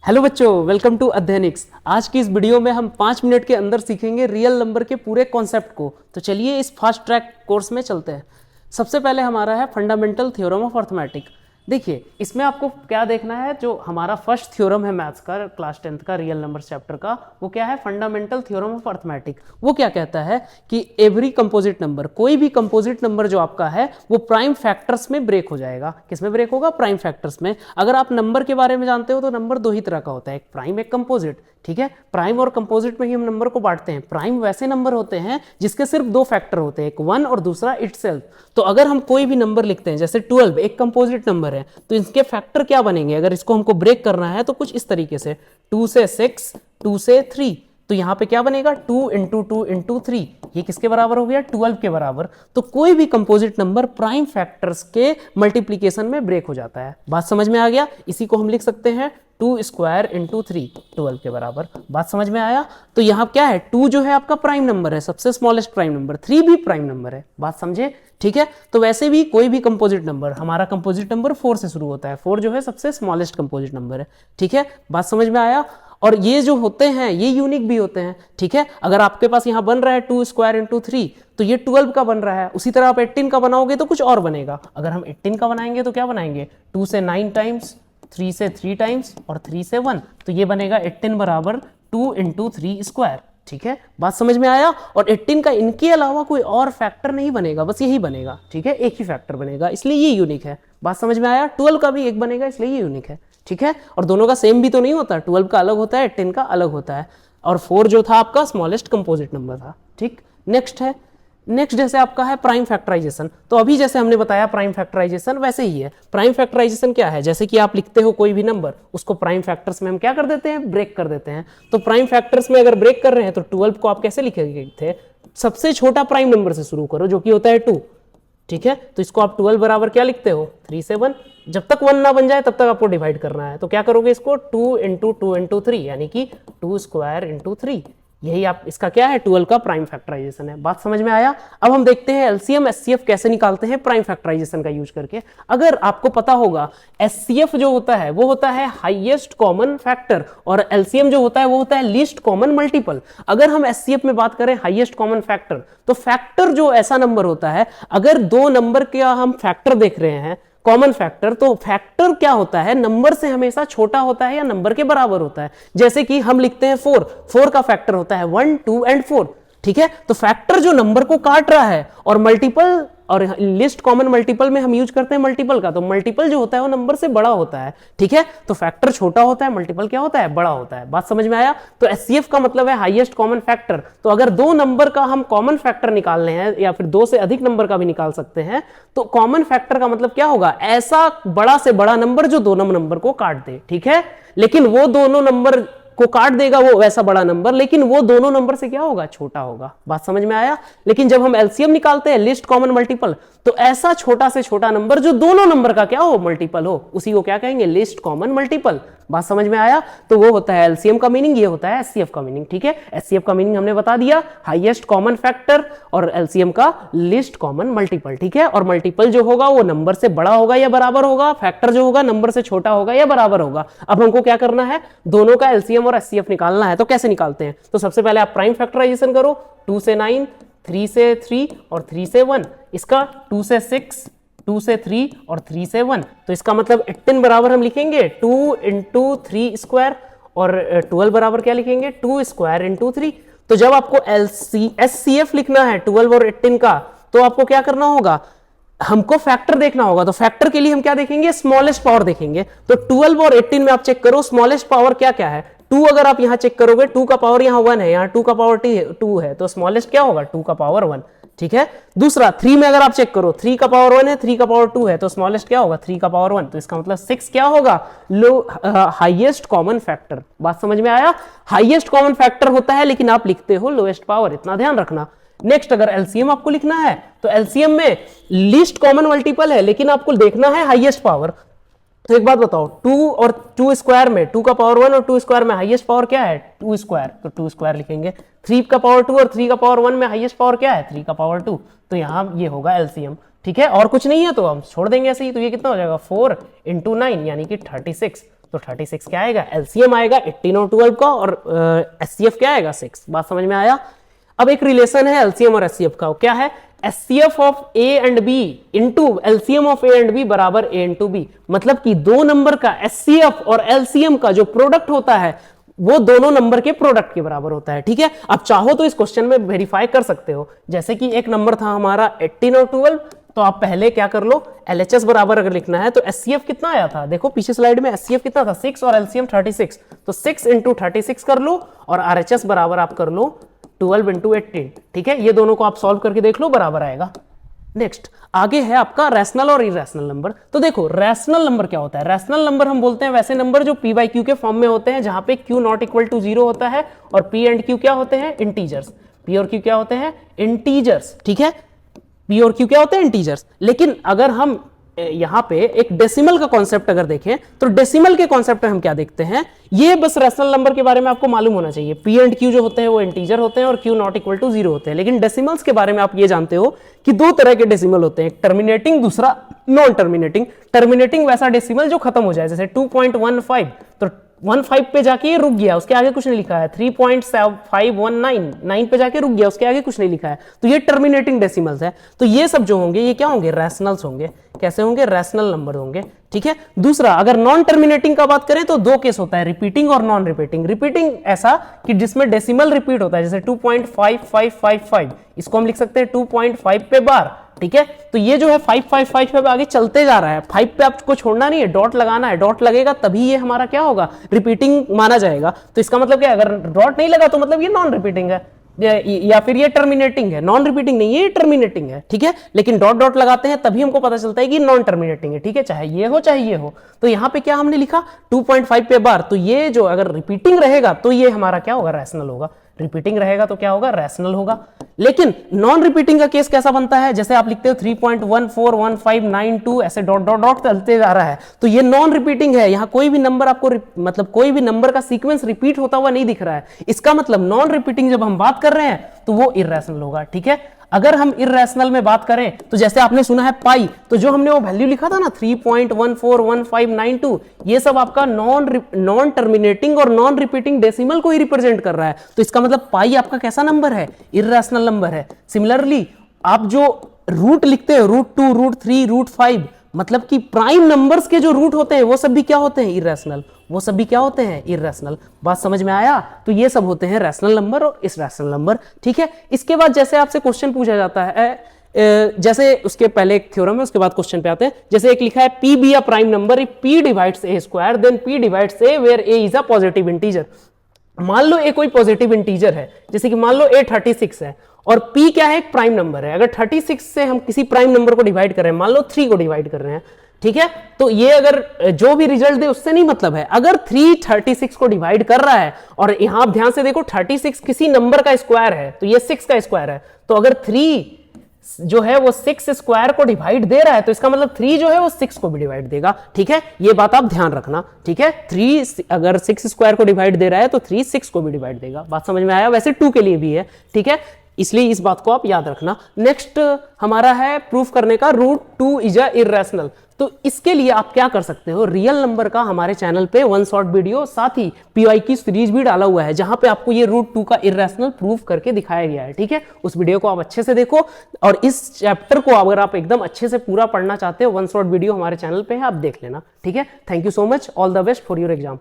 Hello बच्चों, welcome to अध्ययनिक्स। आज की इस वीडियो में हम 5 मिनट के अंदर सीखेंगे रियल नंबर के पूरे कॉन्सेप्ट को। तो चलिए इस फास्ट ट्रैक कोर्स में चलते हैं। सबसे पहले हमारा है फंडामेंटल थ्योरम ऑफ अर्थमेटिक। देखिए इसमें आपको क्या देखना है, जो हमारा फर्स्ट थ्योरम है मैथ्स का क्लास 10th का रियल नंबर चैप्टर का, वो क्या है, फंडामेंटल थ्योरम ऑफ अर्थमेटिक। वो क्या कहता है कि एवरी कंपोजिट नंबर, कोई भी कंपोजिट नंबर जो आपका है वो प्राइम फैक्टर्स में ब्रेक हो जाएगा। किस में ब्रेक होगा? प्राइम फैक्टर्स में। अगर आप नंबर के बारे में जानते हो तो नंबर दो ही तरह का होता है, एक प्राइम एक कंपोजिट। ठीक है, प्राइम और कंपोजिट में ही हम नंबर को बांटते हैं। प्राइम वैसे नंबर होते हैं जिसके सिर्फ दो फैक्टर होते हैं, एक 1 और दूसरा इटसेल्फ। तो अगर हम कोई भी नंबर लिखते हैं, जैसे 12 एक कंपोजिट नंबर है, तो इसके फैक्टर क्या बनेंगे? अगर इसको हमको ब्रेक करना है तो कुछ इस तरीके से, 2 से 6, 2 से 3। तो यहां पे क्या बनेगा? 2 इंटू 2 इंटू 3। ये किसके बराबर हो गया? 12 के बराबर। तो कोई भी कंपोजिट नंबर प्राइम फैक्टर्स के मल्टीप्लीकेशन में ब्रेक हो जाता है। बात समझ में आ गया? इसी को हम लिख सकते हैं 2 स्क्वायर इंटू 3, 12 के बराबर। बात समझ में आया? तो यहाँ क्या है, 2 जो है आपका प्राइम नंबर है, सबसे स्मॉलेस्ट प्राइम नंबर। 3 भी प्राइम नंबर है। बात समझे? ठीक है, तो वैसे भी कोई भी कंपोजिट नंबर, हमारा कंपोजिट नंबर 4 से शुरू होता है। 4 जो है सबसे स्मॉलेस्ट कंपोजिट नंबर है। ठीक है, बात समझ में आया? और ये जो होते हैं ये यूनिक भी होते हैं। ठीक है, अगर आपके पास यहाँ बन रहा है 2 स्क्वायर इंटू 3, तो ये 12 का बन रहा है। उसी तरह आप 18 का बनाओगे तो कुछ और बनेगा। अगर हम 18 का बनाएंगे तो क्या बनाएंगे? 2 से 9 टाइम्स, 3 से 3 टाइम्स और 3 से 1। तो ये बनेगा 18 बराबर 2 इंटू 3 स्क्वायर। ठीक है, बात समझ में आया? और 18 का इनके अलावा कोई और फैक्टर नहीं बनेगा, बस यही बनेगा। ठीक है, एक ही फैक्टर बनेगा, इसलिए ये यूनिक है। बात समझ में आया? 12 का भी एक बनेगा, इसलिए ये यूनिक है। ठीक है, और दोनों का सेम भी तो नहीं होता, 12 का अलग होता है, 18 का अलग होता है। और 4 जो था आपका स्मॉलेस्ट कंपोजिट नंबर था। ठीक, नेक्स्ट जैसे आपका है प्राइम फैक्टराइजेशन। तो अभी जैसे हमने बताया प्राइम फैक्टराइजेशन, वैसे ही है। प्राइम फैक्टराइजेशन क्या है? जैसे कि आप लिखते हो कोई भी नंबर, उसको प्राइम फैक्टर्स में हम क्या कर देते हैं? ब्रेक कर देते हैं। तो प्राइम फैक्टर्स में अगर ब्रेक कर रहे हैं तो 12 को आप कैसे लिखेंगे थे? सबसे छोटा प्राइम नंबर से शुरू करो, जो कि होता है 2। ठीक है, तो इसको आप 12 बराबर क्या लिखते हो? 3 से 1। जब तक 1 ना बन जाए तब तक आपको डिवाइड करना है। तो क्या करोगे इसको? 2 इंटू 2 इंटू 3, यानी कि 2 स्क्वायर इंटू 3। यही आप इसका क्या है? 12 का प्राइम फैक्टराइजेशन है। बात समझ में आया? अब हम देखते हैं एलसीएम एचसीएफ कैसे निकालते हैं प्राइम फैक्टराइजेशन का यूज करके। अगर आपको पता होगा, एचसीएफ जो होता है वो होता है हाईएस्ट कॉमन फैक्टर, और एलसीएम जो होता है वो होता है लीस्ट कॉमन मल्टीपल। अगर हम एचसीएफ में बात करें हाईएस्ट कॉमन फैक्टर, तो फैक्टर जो ऐसा नंबर होता है, अगर दो नंबर का हम फैक्टर देख रहे हैं, कॉमन फैक्टर, तो फैक्टर क्या होता है? नंबर से हमेशा छोटा होता है या नंबर के बराबर होता है। जैसे कि हम लिखते हैं 4 का फैक्टर होता है 1, 2 एंड 4। ठीक है, तो फैक्टर जो नंबर को काट रहा है, और मल्टीपल और लिस्ट कॉमन मल्टीपल में हम यूज करते हैं मल्टीपल का, तो मल्टीपल जो होता है वो नंबर से बड़ा होता है। ठीक है, तो फैक्टर छोटा होता है, मल्टीपल क्या होता है? बड़ा होता है। बात समझ में आया? तो एचसीएफ का मतलब है हाईएस्ट कॉमन फैक्टर। तो अगर दो नंबर का हम कॉमन फैक्टर निकालने हैं, या फिर 2 से अधिक नंबर का भी निकाल सकते हैं, तो कॉमन फैक्टर का मतलब क्या होगा? ऐसा बड़ा से बड़ा नंबर जो दोनों नंबर को काट दे। ठीक है, लेकिन वो दोनों नंबर को काट देगा वो वैसा बड़ा नंबर, लेकिन वो दोनों नंबर से क्या होगा? छोटा होगा। बात समझ में आया? लेकिन जब हम एलसीएम निकालते हैं, लिस्ट कॉमन मल्टीपल, तो ऐसा छोटा से छोटा नंबर जो दोनों नंबर का क्या हो? मल्टीपल हो, उसी को क्या कहेंगे? List common multiple. बात समझ में आया? तो वो होता है एलसीएम का मीनिंग, ये होता है एचसीएफ का मीनिंग। ठीक है, एचसीएफ का मीनिंग हमने बता दिया, हाईएस्ट कॉमन फैक्टर, और एलसीएम का लिस्ट कॉमन मल्टीपल। ठीक है, और मल्टीपल जो होगा वो नंबर से बड़ा होगा या बराबर होगा, फैक्टर जो होगा नंबर से छोटा होगा या बराबर होगा। अब हमको क्या करना है? दोनों का एलसीएम और एचसीएफ निकालना है। तो कैसे निकालते हैं? तो सबसे पहले आप प्राइम फैक्टराइजेशन करो। 2 से 9, 3 से 3 और 3 से 1। इसका 2 से 6, 2 से 3 और 3 से 1। तो इसका मतलब 18 बराबर हम लिखेंगे 2 इंटू 3 स्क्वायर, और 12 बराबर क्या लिखेंगे? 2 स्क्वायर इंटू 3। तो जब आपको एचसीएफ लिखना है 12 और 18 का, तो आपको क्या करना होगा? हमको फैक्टर देखना होगा। तो फैक्टर के लिए हम क्या देखेंगे? स्मॉलेस्ट पावर देखेंगे। तो 12 और 18 में आप चेक करो स्मॉलेस्ट पावर क्या क्या है। 2 अगर आप यहां चेक करोगे, 2 का पावर यहां 1 है, यहां 2 का पावर 2 है, तो स्मॉलेस्ट क्या होगा? 2 का पावर 1। ठीक है, दूसरा 3 में अगर आप चेक करो, 3 का पावर 1 है, 3 का पावर 2 है, तो स्मॉलेस्ट क्या होगा? 3 का पावर 1। तो इसका मतलब 6 क्या होगा? Highest common factor. बात समझ में आया? हाईएस्ट कॉमन फैक्टर होता है, लेकिन आप लिखते हो लोएस्ट पावर, इतना ध्यान रखना। नेक्स्ट, अगर एलसीएम आपको लिखना है, तो एलसीएम में लीस्ट कॉमन मल्टीपल है, लेकिन आपको देखना है हाईएस्ट पावर। तो एक बात बताओ, 2 और 2 स्क्वायर में, 2 का पावर 1 और 2 स्क्वायर में हाईएस्ट पावर क्या है? 2 स्क्वायर, तो 2 स्क्वायर लिखेंगे। 3 का पावर 2 और 3 का पावर 1 में हाईएस्ट पावर क्या है? 3 का पावर 2। तो यहां ये होगा एलसीएम। ठीक है, और कुछ नहीं है तो हम छोड़ देंगे ऐसे ही। तो ये कितना हो जाएगा? 4 इंटू 9, यानी कि 36। तो 36 क्या आएगा, एलसीएम आएगा 18 और 12 का, और एचसीएफ क्या आएगा 6। बात समझ में आया। अब एक रिलेशन है एलसीएम और एचसीएफ का, क्या है, HCF of a and b into LCM of a and b बराबर ए इंटू बी। मतलब कि दो नंबर का एचसीएफ और एलसीएम का जो प्रोडक्ट होता है वो दोनों नंबर के प्रोडक्ट के बराबर होता है। ठीक है, अब चाहो तो इस क्वेश्चन में वेरीफाई कर सकते हो। जैसे कि एक नंबर था हमारा 18 और 12, तो आप पहले क्या कर लो, एलएचएस बराबर अगर लिखना है तो एचसीएफ कितना आया था, देखो पीछे स्लाइड में एचसीएफ कितना था 6 और एलसीएम 36, तो 6 इंटू 36 कर लो और आरएचएस बराबर आप कर लो 12 इंटू 18। ठीक है, ये दोनों को आप सॉल्व करके देख लो, बराबर आएगा। नेक्स्ट आगे है आपका रैशनल और इरेशनल नंबर। तो देखो रैशनल नंबर क्या होता है, रैशनल नंबर हम बोलते हैं वैसे नंबर जो पी बाई क्यू के फॉर्म में होते हैं, जहां पे क्यू नॉट इक्वल टू 0 होता है और पी एंड क्यू क्या होते हैं, इंटीजर्स। पी और क्यू क्या होते हैं, इंटीजर्स। ठीक है, पी और क्यू क्या होते हैं, इंटीजर्स। लेकिन अगर हम यहां पे एक डेसिमल का कॉन्सेप्ट अगर देखें तो डेसिमल के कॉन्सेप्ट में हम क्या देखते हैं, ये बस रैशनल नंबर के बारे में आपको मालूम होना चाहिए। पी एंड क्यू जो होते हैं वो इंटीजर होते हैं और क्यू नॉट इक्वल टू 0 होते हैं। लेकिन डेसिमल्स के बारे में आप ये जानते हो कि दो तरह के डेसिमल होते हैं, एक टर्मिनेटिंग, दूसरा नॉन टर्मिनेटिंग। टर्मिनेटिंग वैसा डेसिमल जो खत्म हो जाए, जैसे 2.15, तो 15 पे जाके ये रुक गया, उसके आगे कुछ नहीं लिखा है। 3.519 पे जाके रुक गया, उसके आगे कुछ नहीं लिखा है, तो ये टर्मिनेटिंग डेसिमल्स है। तो ये सब जो होंगे ये क्या होंगे, रैशनल्स होंगे। कैसे होंगे, रैशनल नंबर होंगे। ठीक है, दूसरा अगर नॉन टर्मिनेटिंग का बात करें तो दो केस होता है, रिपीटिंग और नॉन रिपीटिंग। रिपीटिंग ऐसा कि जिसमें डेसिमल रिपीट होता है, जैसे 2.5555, इसको हम लिख सकते हैं 2.5 पे बार। ठीक है, तो ये जो है 555 पे आगे चलते जा रहा है, 5 पे आपको छोड़ना नहीं है, डॉट लगाना है, डॉट लगेगा तभी ये हमारा क्या होगा, रिपीटिंग माना जाएगा। तो इसका मतलब क्या है, अगर डॉट नहीं लगा तो मतलब ये नॉन रिपीटिंग है, या फिर ये टर्मिनेटिंग है। नॉन रिपीटिंग नहीं, ये टर्मिनेटिंग है। ठीक है, लेकिन डॉट डॉट लगाते हैं तभी हमको पता चलता है कि नॉन टर्मिनेटिंग है। ठीक है, चाहे ये हो चाहे ये हो। तो यहां पे क्या हमने लिखा 2.5 पे बार, तो ये जो अगर रिपीटिंग रहेगा तो ये हमारा क्या होगा, रैशनल होगा। रिपीटिंग रहेगा तो क्या होगा, रैशनल होगा। लेकिन नॉन रिपीटिंग का केस कैसा बनता है, जैसे आप लिखते हो 3.141592, ऐसे डॉट डॉट डॉट चलते जा रहा है, तो ये नॉन रिपीटिंग है। यहां कोई भी नंबर आपको मतलब कोई भी नंबर का सीक्वेंस रिपीट होता हुआ नहीं दिख रहा है। इसका मतलब नॉन रिपीटिंग जब हम बात कर रहे हैं तो वो इर्रेशनल होगा। ठीक है, अगर हम इर्रेशनल में बात करें तो जैसे आपने सुना है पाई, तो जो हमने वो वैल्यू लिखा था ना 3.141592, ये सब आपका नॉन टर्मिनेटिंग और नॉन रिपीटिंग डेसिमल को ही रिप्रेजेंट कर रहा है। तो इसका मतलब पाई आपका कैसा नंबर है, इर्रेशनल नंबर है। सिमिलरली आप जो रूट लिखते हो, √2, √3, √5, मतलब कि प्राइम नंबर्स के जो रूट होते हैं वो सब भी क्या होते हैं, इर्रेशनल। वो सब भी क्या होते हैं, इर्रेशनल। बात समझ में आया। तो ये सब होते हैं रैशनल नंबर और इर्रेशनल नंबर। ठीक है, इसके बाद जैसे आपसे क्वेश्चन पूछा जाता है, जैसे उसके पहले एक थ्योरम है, उसके बाद क्वेश्चन पे आते हैं। जैसे एक लिखा है p be a prime number if p divides a square then p divides a where a is a positive integer. मान लो ए कोई पॉजिटिव इंटीजर है, जैसे कि मान लो ए 36 है और p क्या है, एक प्राइम नंबर है। अगर 36 से हम किसी प्राइम नंबर को डिवाइड कर रहे हैं, मान लो 3 को डिवाइड कर रहे हैं, ठीक है, तो ये अगर जो भी रिजल्ट दे उससे नहीं मतलब है। अगर 3 36 को डिवाइड कर रहा है, और यहां आप ध्यान से देखो 36 किसी नंबर का स्क्वायर है, तो ये 6 का स्क्वायर है, तो अगर 3 जो है वो 6 स्क्वायर को डिवाइड दे रहा है, तो इसका मतलब 3 जो है वो 6 को भी डिवाइड देगा। ठीक है, ये बात आप ध्यान रखना। ठीक है, 3 अगर 6 स्क्वायर को डिवाइड दे रहा है तो 3 6 को भी डिवाइड देगा। बात समझ में आया। वैसे 2 के लिए भी है। ठीक है, इसलिए इस बात को आप याद रखना। नेक्स्ट हमारा है प्रूफ करने का √2 इज अ इर्रेशनल। तो इसके लिए आप क्या कर सकते हो, रियल नंबर का हमारे चैनल पे 1 शॉर्ट वीडियो, साथ ही पीवाई की सीरीज भी डाला हुआ है, जहां पे आपको ये √2 का इर्रेशनल प्रूफ करके दिखाया गया है। ठीक है, उस वीडियो को आप अच्छे से देखो, और इस चैप्टर को अगर आप एकदम अच्छे से पूरा पढ़ना चाहते हो, 1 शॉर्ट वीडियो हमारे चैनल पे है, आप देख लेना। ठीक है, thank you so much, all the best for your exam.